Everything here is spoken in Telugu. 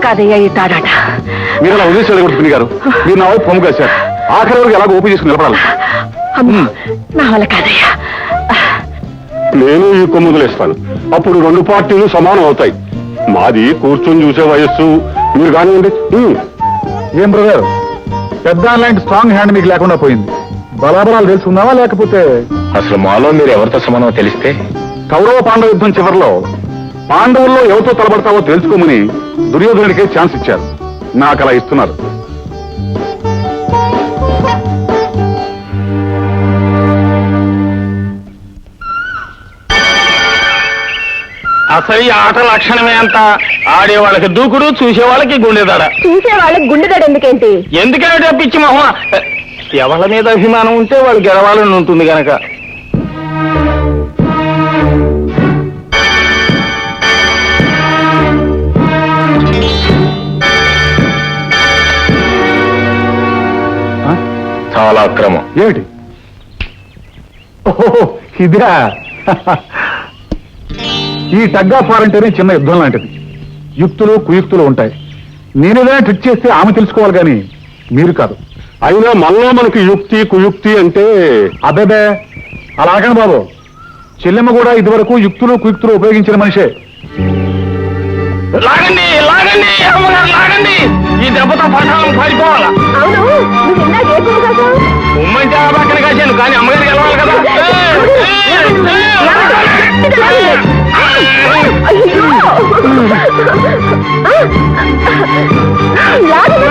కాదయ్యా ఈ తాడాట. మీరు అలా వదిలేసి పిన్ని గారు, మీరు నా వైపు పొమ్ము కాశారు. ఆఖరి వరకు ఎలాగో ఓపెన్ చేసుకుని నిలబడాలి. అమ్మో, నా వల్ల కాదయ్యా. నేను ఈ కొమ్ము వదిలేస్తాను. అప్పుడు రెండు పార్టీలు సమానం అవుతాయి. మాది కూర్చొని చూసే వయస్సు, మీరు కానివ్వండి. ఏం బ్రదర్, పెద్ద లాంటి స్ట్రాంగ్ హ్యాండ్ మీకు లేకుండా పోయింది. బలాబలాలు తెలుసుకుందావా, లేకపోతే అసలు మాలో మీరు ఎవరితో సమానమో తెలిస్తే? కౌరవ పాండవ యుద్ధం చివరిలో పాండవుల్లో ఎవరితో తలబడతావో తెలుసుకోమని దుర్యోధనుడికే ఛాన్స్ ఇచ్చారు. నాకు అలా ఇస్తున్నారు. అసలు ఈ ఆట లక్షణమే అంత. ఆడేవాళ్ళకి దూకుడు, చూసేవాళ్ళకి గుండెదాడ. చూసేవాళ్ళకి గుండెదాడు ఎందుకేంటి? ఎందుకంటే పిచ్చి మొహం, ఎవరి మీద అభిమానం ఉంటే వాళ్ళు గెలవాలని ఉంటుంది గనక. చాలా అక్రమం. ఏమిటి? ఓహో, ఇదా? ఈ టగ్ ఆఫ్ వార్ అంటేనే చిన్న యుద్ధం లాంటిది. యుక్తులు కుయుక్తులు ఉంటాయి. నేనేదైనా ట్రిక్ చేస్తే ఆమె తెలుసుకోవాలి కానీ మీరు కాదు. అయినా మనలో మనకి యుక్తి కుయుక్తి అంటే అబ్బేబే అలాగని బాబు. చెల్లెమ్మ కూడా ఇదివరకు యుక్తులు కుయుక్తులు ఉపయోగించిన మనిషే. లాగండి లాగండి అమ్మగారు లాగండి, ఈ దెబ్బతో పట్టాలను పారిపోవాలా? అవును, నువ్వు ఇందాక ఏ కొమ్ము కాసావు? ఉమ్మంటే ఆ పక్కన కాశాను, కానీ అమ్మగారు గెలవాలి కదా. అయ్యో! లాగను!